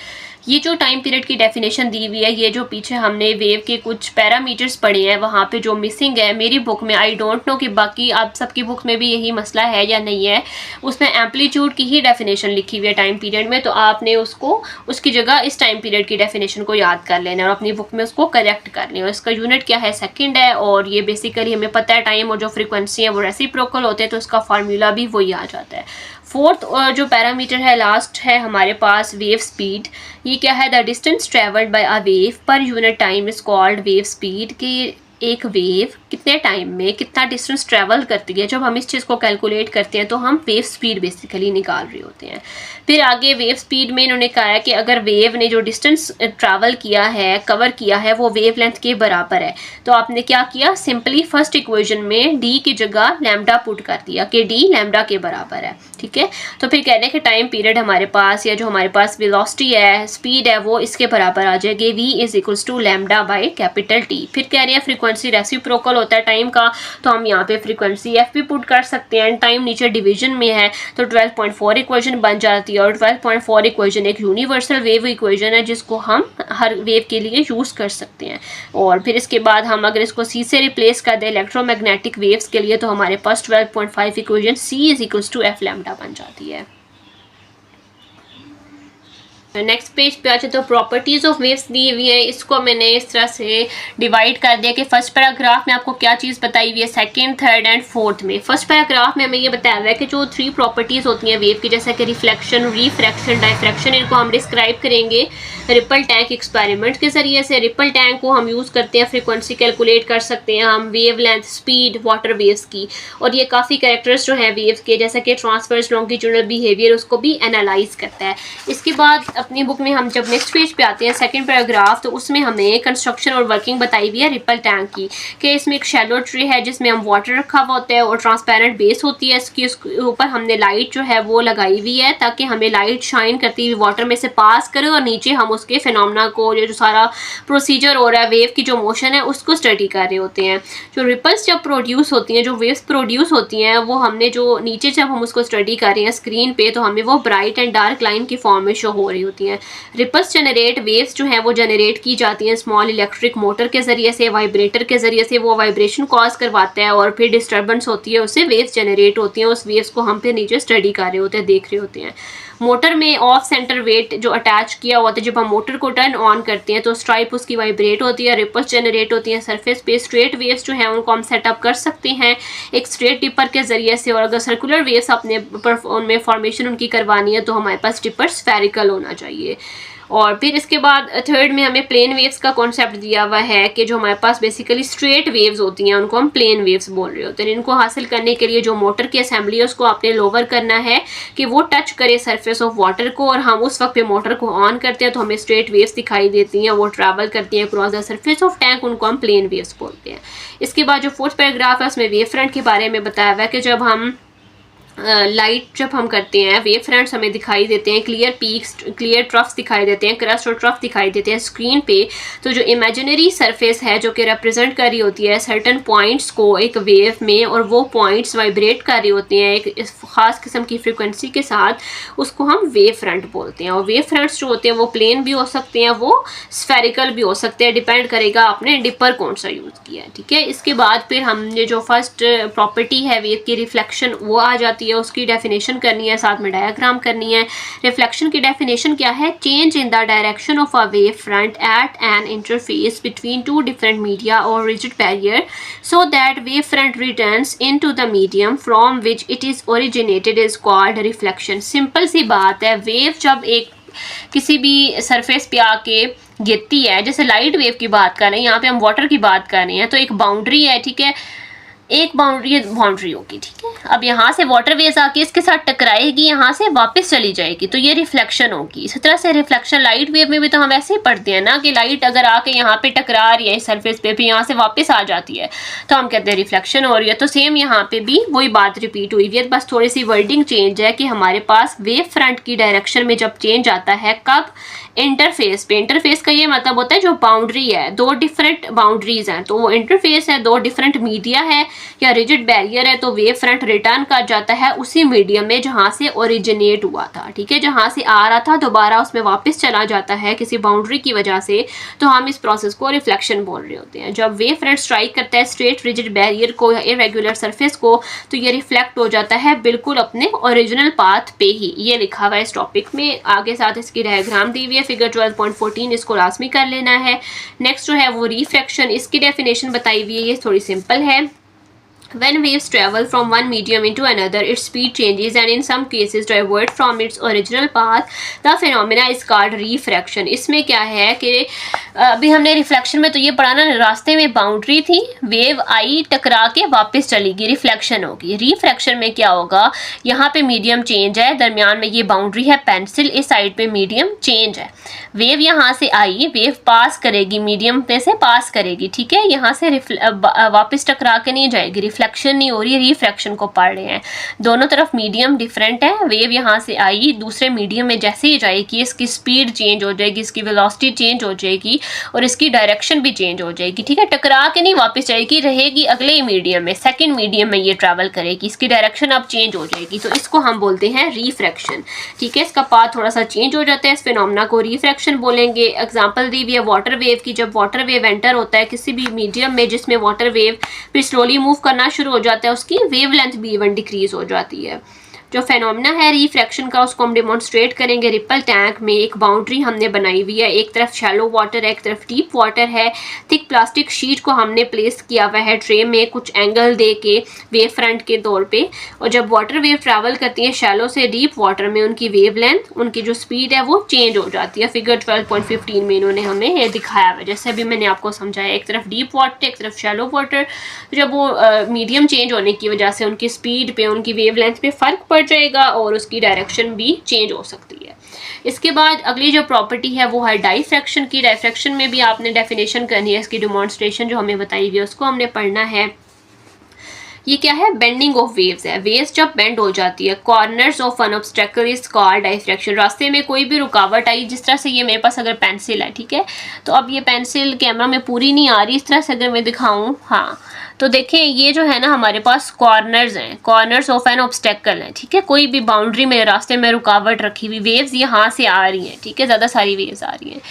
A: ये जो टाइम पीरियड की डेफिनेशन दी हुई है, ये जो पीछे हमने वेव के कुछ पैरामीटर्स पढ़े हैं वहाँ पे जो मिसिंग है मेरी बुक में, आई डोंट नो कि बाकी आप सबकी बुक में भी यही मसला है या नहीं है, उसमें एम्पलीट्यूड की ही डेफिनेशन लिखी हुई है टाइम पीरियड में, तो आपने उसको उसकी जगह इस टाइम पीरियड की डेफिनेशन को याद कर लेना और अपनी बुक में उसको करेक्ट कर लेना। इसका यूनिट क्या है, सेकेंड है, और ये बेसिकली हमें पता है टाइम और जो फ्रिक्वेंसी है वो रेसिप्रोकल होते हैं, तो उसका फार्मूला भी वही आ जाता है। फोर्थ जो पैरामीटर है, लास्ट है हमारे पास वेव स्पीड। ये क्या है, the distance travelled by a wave पर unit time is called wave speed. कि एक वेव कितने टाइम में कितना डिस्टेंस ट्रैवल करती है, जब हम इस चीज़ को कैलकुलेट करते हैं तो हम वेव स्पीड बेसिकली निकाल रहे होते हैं। फिर आगे वेव स्पीड में इन्होंने कहा है कि अगर वेव ने जो डिस्टेंस ट्रैवल किया है, कवर किया है, वो वेव लेंथ के बराबर है, तो आपने क्या किया, सिंपली फर्स्ट इक्वेशन में डी की जगह लैम्डा पुट कर दिया कि डी लैम्डा के बराबर है। ठीक है, तो फिर कह रहे हैं कि टाइम पीरियड हमारे पास या जो हमारे पास वेलोसिटी है, स्पीड है, वो इसके बराबर आ जाएगी, v is equals to lambda by capital T. फिर कह रहे हैं फ्रीक्वेंसी रेसिप्रोकल होता है टाइम का, तो हम यहाँ पे फ्रीक्वेंसी एफ भी पुट कर सकते हैं। टाइम नीचे डिवीजन में है तो 12.4 इक्वेशन बन जाती है, और 12.4 इक्वेशन एक यूनिवर्सल वेव इक्वेशन है जिसको हम हर वेव के लिए यूज़ कर सकते हैं। और फिर इसके बाद हम अगर इसको सी से रिप्लेस कर दें इलेक्ट्रोमैग्नेटिक वेव्स के लिए, तो हमारे पास 12.5 equation C is equals to F lambda बन जाती है। नेक्स्ट पेज पे आते तो प्रॉपर्टीज ऑफ वेव्स दी हुई है, इसको मैंने इस तरह से डिवाइड कर दिया कि फर्स्ट पैराग्राफ में आपको क्या चीज़ बताई हुई है, सेकंड, थर्ड एंड फोर्थ में। फर्स्ट पैराग्राफ में हमें ये बताया हुआ है कि जो 3 प्रॉपर्टीज होती हैं वेव की, जैसे कि रिफ्लेक्शन, रिफ्रैक्शन, डायफ्रैक्शन, इनको हम डिस्क्राइब करेंगे रिपल टैंक एक्सपेरिमेंट के जरिए से। रिपल टैंक को हम यूज़ करते हैं फ्रीक्वेंसी कैलकुलेट कर सकते हैं हम, wave length, speed, water waves की, और ये काफ़ी कैरेक्टर्स जो हैं वेव्स के, जैसे कि ट्रांसवर्स लॉन्गिट्यूडनल बिहेवियर, उसको भी एनालाइज करता है। इसके बाद अपनी बुक में हम जब नेक्स्ट पेज पे आते हैं सेकंड पैराग्राफ, तो उसमें हमें कंस्ट्रक्शन और वर्किंग बताई हुई है रिपल टैंक की, कि इसमें एक शैलो ट्रे है जिसमें हम वाटर रखा हुआ होता है और ट्रांसपेरेंट बेस होती है इसकी, उसके ऊपर हमने लाइट जो है वो लगाई हुई है ताकि हमें लाइट शाइन करती हुई वाटर में से पास करे, और नीचे हम उसके फिनोमेना को, जो सारा प्रोसीजर हो रहा है वेव की जो मोशन है उसको स्टडी कर रहे होते हैं। जो रिपल्स जब प्रोड्यूस होती हैं, जो वेव्स प्रोड्यूस होती हैं, वो हमने जो नीचे जब हम उसको स्टडी कर रहे हैं स्क्रीन पे, तो हमें वो ब्राइट एंड डार्क लाइन की फॉर्म में शो हो रही होती हैं। रिपल्स जनरेट, वेव्स जो है वो जनरेट की जाती हैं स्मॉल इलेक्ट्रिक मोटर के जरिए से, वाइब्रेटर के जरिए से, वो वाइब्रेशन कॉज करवाता है और फिर डिस्टर्बेंस होती है, उससे वेव्स जनरेट होती हैं। उस वेव्स को हम फिर नीचे स्टडी कर रहे होते हैं, देख रहे होते हैं। मोटर में ऑफ सेंटर वेट जो अटैच किया हुआ था, जब हम मोटर को टर्न ऑन करते हैं तो स्ट्राइप उसकी वाइब्रेट होती है, रिपल्स जनरेट होती हैं सरफेस पे। स्ट्रेट वेव्स जो है उनको हम सेटअप कर सकते हैं एक स्ट्रेट टिपर के जरिए से, और अगर सर्कुलर वेव्स अपने उनमें फॉर्मेशन उनकी करवानी है तो हमारे पास टिपर स्फेरिकल होना चाहिए। और फिर इसके बाद थर्ड में हमें प्लेन वेव्स का कॉन्सेप्ट दिया हुआ है कि जो हमारे पास बेसिकली स्ट्रेट वेव्स होती हैं उनको हम प्लेन वेव्स बोल रहे होते हैं। इनको हासिल करने के लिए जो मोटर की असेंबली है उसको आपने लोअर करना है कि वो टच करे सरफेस ऑफ वाटर को, और हम उस वक्त पे मोटर को ऑन करते हैं तो हमें स्ट्रेट वेव्स दिखाई देती हैं, वो ट्रैवल करती हैं cross the surface of tank, उनको हम प्लेन वेव्स बोलते हैं। इसके बाद जो फोर्थ पैराग्राफ है उसमें वेव फ्रंट के बारे में बताया हुआ है कि जब हम लाइट जब हम करते हैं, वेव फ्रंट्स हमें दिखाई देते हैं, क्लियर पीक्स, क्लियर ट्रफ्स दिखाई देते हैं, क्रस्ट और ट्रफ दिखाई देते हैं स्क्रीन पे। तो जो इमेजिनरी सरफेस है जो कि रिप्रेजेंट कर रही होती है सर्टन पॉइंट्स को एक वेव में, और वो पॉइंट्स वाइब्रेट कर रही होती हैं एक ख़ास किस्म की फ्रिक्वेंसी के साथ, उसको हम वेव फ्रंट बोलते हैं। और वेव फ्रंट्स जो होते हैं वो प्लेन भी हो सकते हैं, वो स्फेरिकल भी हो सकते हैं, डिपेंड करेगा आपने डिपर कौन सा यूज़ किया है। ठीक है, इसके बाद फिर हमने जो फर्स्ट प्रॉपर्टी है वेव की, रिफ्लेक्शन, वो आ जाती है, उसकी डेफिनेशन करनी है, साथ में डायग्राम करनी है। रिफ्लेक्शन की डेफिनेशन क्या है, change in the direction of a wave front at an interface between two different media और rigid barrier so that wave front returns into the medium from which it is originated is called reflection. Simple सी बात है, वेव जब एक किसी भी सरफेस पे आके गिरती है, जैसे लाइट वेव की बात कर रहे हैं, यहाँ पे हम वाटर की बात कर रहे हैं, तो एक बाउंड्री है, ठीक है, एक बाउंड्री होगी, ठीक है। अब यहाँ से वाटर वेव्स आके इसके साथ टकराएगी, यहाँ से वापस चली जाएगी, तो ये रिफ्लेक्शन होगी। इसी तरह से रिफ्लेक्शन लाइट वेव में भी तो हम ऐसे ही पढ़ते हैं ना कि लाइट अगर आके यहाँ पे टकरा रही है इस सरफेस पे, फिर यहाँ से वापस आ जाती है तो हम कहते हैं रिफ्लेक्शन हो रही है। तो सेम यहाँ पे भी वही बात रिपीट हुई है, बस थोड़ी सी वर्डिंग चेंज है कि हमारे पास वेव फ्रंट की डायरेक्शन में जब चेंज आता है, कब, इंटरफेस पे। इंटरफेस का ये मतलब होता है जो बाउंड्री है, दो डिफरेंट बाउंड्रीज हैं, तो वो इंटरफेस है, दो डिफरेंट मीडिया है, या रिजिड बैरियर है तो वेव फ्रंट रिटर्न कर जाता है उसी मीडियम में जहाँ से ओरिजिनेट हुआ था, ठीक है, जहाँ से आ रहा था दोबारा उसमें वापस चला जाता है किसी बाउंड्री की वजह से, तो हम इस प्रोसेस को रिफ्लेक्शन बोल रहे होते हैं। जब वेव फ्रंट स्ट्राइक करता है स्ट्रेट रिजिड बैरियर को या इरेगुलर सरफेस को तो ये रिफ्लेक्ट हो जाता है बिल्कुल अपने ओरिजिनल पाथ पे ही। ये लिखा हुआ है इस टॉपिक में, आगे साथ इसकी डायग्राम दी हुई है फिगर 12.14, इसको लाजमी कर लेना है। नेक्स्ट जो है वो रिफ्रैक्शन, इसकी डेफिनेशन बताई हुई है, ये थोड़ी सिंपल है। When waves travel from one medium into another, its speed changes and in some cases divert from its original path. The phenomena is called refraction. इसमें क्या है कि अभी हमने रिफ्लेक्शन में तो ये पढ़ा ना, रास्ते में बाउंड्री थी, वेव आई टकरा के वापस चलेगी, रिफ्लेक्शन होगी। रिफ्रैक्शन में क्या होगा, यहाँ पे मीडियम चेंज है, दरमियान में ये बाउंड्री है पेंसिल, इस साइड पे मीडियम चेंज है, वेव यहाँ से आई, वेव पास करेगी, मीडियम पे से पास करेगी, ठीक है, यहाँ से वापस टकरा के नहीं जाएगी, रिफ्लेक्शन नहीं हो रही है, रिफ्रैक्शन को पढ़ रहे हैं। दोनों तरफ मीडियम डिफरेंट है, वेव यहाँ से आई दूसरे मीडियम में जैसे ही जाएगी इसकी स्पीड चेंज हो जाएगी, इसकी वेलोसिटी चेंज हो जाएगी और इसकी डायरेक्शन भी चेंज हो जाएगी, ठीक है, टकरा के नहीं वापस जाएगी, रहेगी अगले मीडियम में, सेकंड मीडियम में ये ट्रैवल करेगी, इसकी डायरेक्शन अब चेंज हो जाएगी, तो इसको हम बोलते हैं रिफ्रैक्शन, ठीक है, इसका पाथ थोड़ा सा चेंज हो जाता है, इस फिनोमेना को रिफ्रैक्शन बोलेंगे। एग्जांपल दी हुई है वाटर वेव की, जब वाटर वेव एंटर होता है किसी भी मीडियम में जिसमें वाटर वेव फिर स्लोली मूव करना शुरू हो जाता है, उसकी वेवलेंथ भी इवन डिक्रीज हो जाती है। जो फेनोमेना है रिफ्रैक्शन का उसको हम डिमॉन्स्ट्रेट करेंगे। रिपल टैंक में एक बाउंड्री हमने बनाई हुई है, एक तरफ शैलो वाटर है, एक तरफ डीप वाटर है, थिक प्लास्टिक शीट को हमने प्लेस किया हुआ है ट्रे में कुछ एंगल दे के वेव फ्रंट के तौर पे, और जब वाटर वेव ट्रैवल करती है शैलो से डीप वाटर में उनकी वेव लेंथ, उनकी जो स्पीड है वो चेंज हो जाती है। फिगर 12.15 में इन्होंने हमें ये दिखाया हुआ है, जैसे अभी मैंने आपको समझाया, एक तरफ डीप वाटर एक तरफ शैलो वाटर, जब वो मीडियम चेंज होने की वजह से उनकी स्पीड पे उनकी वेव लेंथ पे फर्क पड़ जाएगा और उसकी डायरेक्शन भी चेंज हो सकती है। इसके बाद अगली जो प्रॉपर्टी है वो है डाइफ्रैक्शन की। डाइफ्रैक्शन में भी आपने डेफिनेशन करनी है, इसकी डिमॉन्स्ट्रेशन जो हमें बताई हुई है उसको हमने पढ़ना है। ये क्या है, बेंडिंग ऑफ वेव्स है, वेव्स जब बेंड हो जाती है, corners of N obstacle is called diffraction. रास्ते में कोई भी रुकावट आई, जिस तरह से ये मेरे पास अगर पेंसिल है, ठीक है, तो अब ये पेंसिल कैमरा में पूरी नहीं आ रही, इस तरह से अगर मैं दिखाऊं, हाँ तो देखें ये जो है ना हमारे पास कॉर्नर्स हैं, कॉर्नर्स ऑफ एन ऑब्स्टेकल है, ठीक है, कोई भी बाउंड्री में रास्ते में रुकावट रखी हुई, वेव्स यहाँ से आ रही हैं, ठीक है, ज़्यादा सारी वेव्स आ रही हैं।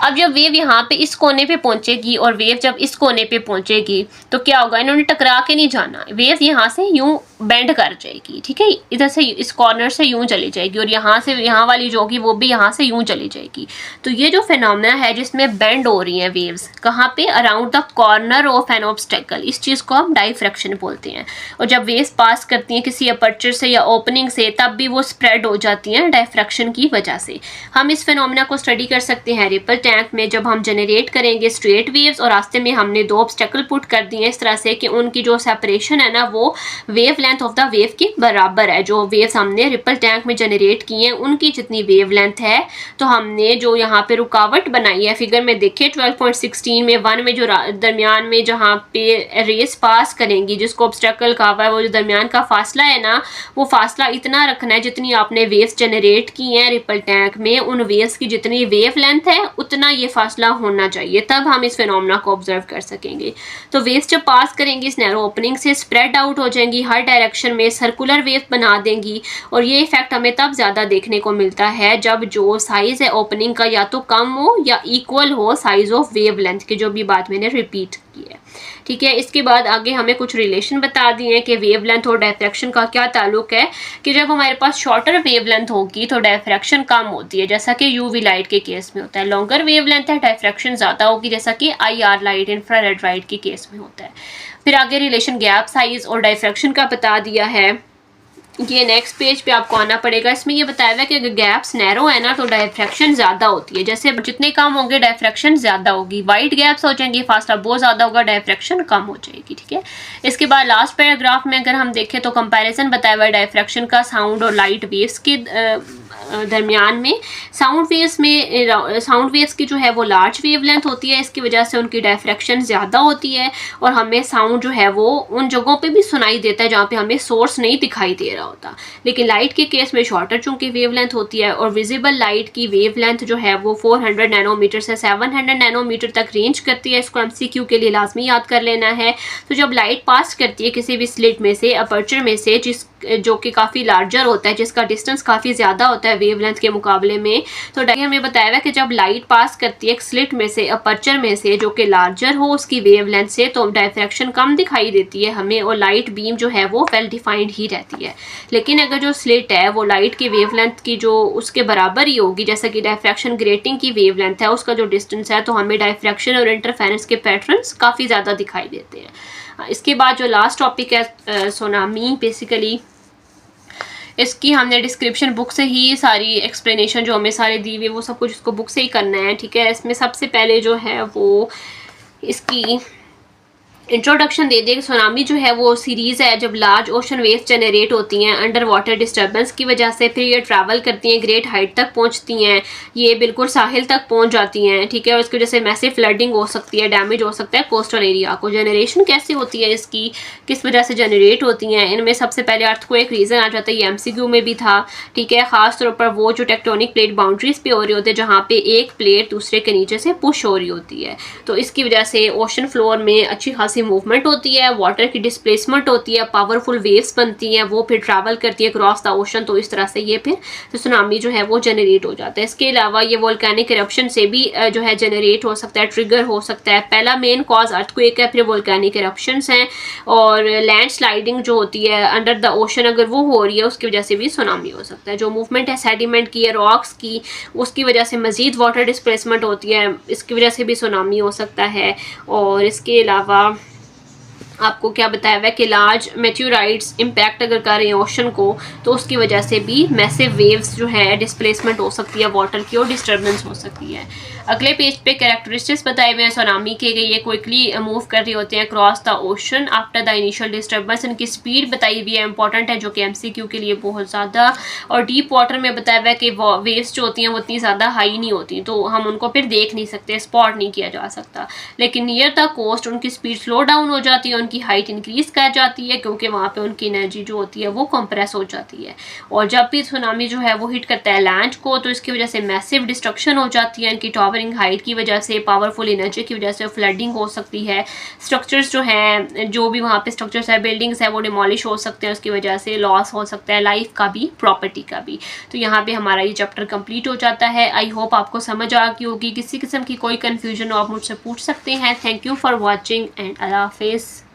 A: अब जब वेव यहाँ पे इस कोने पे पहुंचेगी और वेव जब इस कोने पे पहुंचेगी तो क्या होगा, इन्होंने टकरा के नहीं जाना, वेव यहाँ से यूं बेंड कर जाएगी, ठीक है, इधर से इस कॉर्नर से यूं चली जाएगी और यहाँ से यहाँ वाली जो होगी वो भी यहाँ से यूं चली जाएगी। तो ये जो फिनोमेना है जिसमें बेंड हो रही हैं वेव्स, कहाँ पे, around the corner of N obstacle, इस चीज़ को हम डाइफ्रैक्शन बोलते हैं। और जब वेव्स पास करती हैं किसी अपर्चर से या ओपनिंग से तब भी वो स्प्रेड हो जाती हैं डाइफ्रैक्शन की वजह से। हम इस फिनोमेना को स्टडी कर सकते हैं रिपल टैंक में, जब हम जनरेट करेंगे स्ट्रेट वेव्स और रास्ते में हमने दो ऑब्स्टेकल पुट कर दिए इस तरह से कि उनकी जो सेपरेशन है ना वो wave length of the wave के बराबर है। जो वेव्स हमने रिपल टैंक में जनरेट की हैं उनकी जितनी वेव लेंथ है, तो हमने जो यहाँ पे रुकावट बनाई है फिगर में देखिए 12.16 में 1 में जो दरमियान में जहाँ पे रेस पास करेंगी जिसको ऑब्स्टेकल कहा हुआ है, वो जो दरमियान का फासला है ना वो फासला इतना रखना है जितनी आपने वेव्स जनरेट की हैं रिपल टैंक में, उन वेव्स की जितनी वेव लेंथ है उतना ये फासला होना चाहिए, तब हम इस फिनोमेना को ऑब्जर्व कर सकेंगे। तो वेव्स जब पास करेंगी इस नैरो ओपनिंग से स्प्रेड आउट हो जाएंगी हर डायरेक्शन में, सर्कुलर वेव बना देंगी, और ये इफेक्ट हमें तब ज़्यादा देखने को मिलता है जब जो साइज़ है ओपनिंग का या तो कम हो या इक्वल हो साइज़ ऑफ वेव लेंथ की, जो भी बात मैंने रिपीट की है, ठीक है। इसके बाद आगे हमें कुछ रिलेशन बता दिए हैं कि वेव लेंथ और डायफ्रैक्शन का क्या ताल्लुक है, कि जब हमारे पास शॉर्टर वेव लेंथ होगी तो डायफ्रैक्शन कम होती है, जैसा कि यूवी लाइट के केस में होता है। लॉन्गर वेव लेंथ है डायफ्रैक्शन ज़्यादा होगी, जैसा कि IR लाइट, इंफ्रारेड लाइट के केस में होता है। फिर आगे रिलेशन गैप साइज और डायफ्रैक्शन का बता दिया है। ये नेक्स्ट पेज पे आपको आना पड़ेगा, इसमें ये बताया हुआ है कि अगर गैप्स नैरो है ना तो डायफ्रैक्शन ज़्यादा होती है, जैसे जितने कम होंगे डायफ्रैक्शन ज़्यादा होगी, वाइड गैप्स हो जाएंगी फासला बहुत ज़्यादा होगा, डायफ्रैक्शन कम हो जाएगी, ठीक है। इसके बाद लास्ट पैराग्राफ में अगर हम देखें तो कंपैरिजन बताया हुआ है डायफ्रैक्शन का साउंड और लाइट वेव्स के दरमियान में। साउंड वेव्स की जो है वो लार्ज वेवलेंथ होती है, इसकी वजह से उनकी डायफ्रैक्शन ज़्यादा होती है और हमें साउंड जो है वो उन जगहों पे भी सुनाई देता है जहाँ पे हमें सोर्स नहीं दिखाई दे रहा होता। लेकिन लाइट के केस में शॉर्टर चूंकि वेवलेंथ होती है और विजिबल लाइट की वेवलेंथ जो है वो 400 नैनोमीटर से 700 नैनोमीटर तक रेंज करती है। इसको एमसीक्यू के लिए लाजमी याद कर लेना है। तो जब लाइट पास करती है किसी भी स्लिट में से, अपर्चर में से, जो कि काफ़ी लार्जर होता है, जिसका डिस्टेंस काफ़ी ज़्यादा होता है वेवलेंथ के मुकाबले में, तो हमें बताया हुआ कि जब लाइट पास करती है एक स्लिट में से, अपर्चर में से, जो कि लार्जर हो उसकी वेवलेंथ से, तो डायफ्रैक्शन कम दिखाई देती है हमें और लाइट बीम जो है वो वेल डिफाइंड ही रहती है। लेकिन अगर जो स्लिट है वो लाइट की वेवलेंथ की जो उसके बराबर ही होगी, जैसा कि डायफ्रैक्शन ग्रेटिंग की वेवलेंथ है उसका जो डिस्टेंस है, तो हमें डायफ्रैक्शन और इंटरफेरेंस के पैटर्न्स काफ़ी ज़्यादा दिखाई देते हैं। इसके बाद जो लास्ट टॉपिक है सुनामी, बेसिकली इसकी हमने डिस्क्रिप्शन बुक से ही सारी एक्सप्लेनेशन जो हमें सारे दी हुई वो सब कुछ इसको बुक से ही करना है, ठीक है। इसमें सबसे पहले जो है वो इसकी इंट्रोडक्शन दे दें। सुनामी जो है वो सीरीज़ है जब लार्ज ओशन वेव्स जनरेट होती हैं अंडर वाटर डिस्टर्बेंस की वजह से, फिर ये ट्रैवल करती हैं, ग्रेट हाइट तक पहुंचती हैं, ये बिल्कुल साहिल तक पहुंच जाती हैं, ठीक है। और इसकी वजह से मैसिव फ्लडिंग हो सकती है, डैमेज हो सकता है कोस्टल एरिया को। जनरेशन कैसे होती है इसकी, किस वजह से जनरेट होती हैं, इनमें सबसे पहले अर्थक्वेक रीज़न आ जाता है, ये एमसीक्यू में भी था, ठीक है। ख़ास तौर पर वो जो टेक्टोनिक प्लेट बाउंड्रीज पे हो रही होती है जहाँ पे एक प्लेट दूसरे के नीचे से पुश हो रही होती है, तो इसकी वजह से ओशन फ्लोर में अच्छी खासी मूवमेंट होती है, वाटर की डिस्प्लेसमेंट होती है, पावरफुल वेव्स बनती हैं, वो फिर ट्रैवल करती है क्रॉस द ओशन, तो इस तरह से ये फिर तो सुनामी जो है वो जनरेट हो जाता है। इसके अलावा ये वोल्केनिक इरप्शन से भी जो है जनरेट हो सकता है, ट्रिगर हो सकता है। पहला मेन कॉज अर्थक्वेक है, फिर वोल्केनिक इरप्शंस हैं और लैंड स्लाइडिंग जो होती है अंडर द ओशन अगर वो हो रही है उसकी वजह से भी सुनामी हो सकता है। जो मूवमेंट है सेडिमेंट की या रॉक्स की, उसकी वजह से मजीद वाटर डिस्प्लेसमेंट होती है, इसकी वजह से भी सुनामी हो सकता है। और इसके अलावा आपको क्या बताया हुआ है कि लार्ज मेट्योराइट्स इम्पैक्ट अगर कर रहे हैं ओशन को, तो उसकी वजह से भी मैसिव वेव्स जो है डिस्प्लेसमेंट हो सकती है वाटर की और डिस्टर्बेंस हो सकती है। अगले पेज पे कैरेक्टरिस्टिक्स बताए हुए हैं सुनामी के, ये क्विकली मूव कर रहे होते हैं cross the ocean after the initial disturbance. इनकी स्पीड बताई हुई है, इंपॉर्टेंट है, जो कि एमसीक्यू के लिए बहुत ज़्यादा। और डीप वाटर में बताया हुआ है कि वेव्स जो होती हैं वो इतनी ज़्यादा हाई नहीं होती, तो हम उनको फिर देख नहीं सकते, स्पॉट नहीं किया जा सकता। लेकिन नियर द कोस्ट उनकी स्पीड स्लो डाउन हो जाती है, उनकी हाइट इंक्रीज कर जाती है, क्योंकि वहाँ पे उनकी एनर्जी जो होती है वो कंप्रेस हो जाती है। और जब भी सुनामी जो है वो हिट करता है लैंड को, तो इसकी वजह से मैसिव डिस्ट्रक्शन हो जाती है, इनकी टॉवरिंग हाइट की वजह से, पावरफुल एनर्जी की वजह से फ्लडिंग हो सकती है। स्ट्रक्चर्स जो हैं, जो भी वहाँ पे स्ट्रक्चर्स है, बिल्डिंग्स है, वो डिमोलिश हो सकते हैं, उसकी वजह से लॉस हो सकता है लाइफ का भी, प्रॉपर्टी का भी। तो यहाँ पे हमारा ये चैप्टर कंप्लीट हो जाता है। आई होप आपको समझ आ गई होगी। किसी किस्म की कोई कन्फ्यूजन हो आप मुझसे पूछ सकते हैं। Thank you for watching and अल्लाह हाफिज़।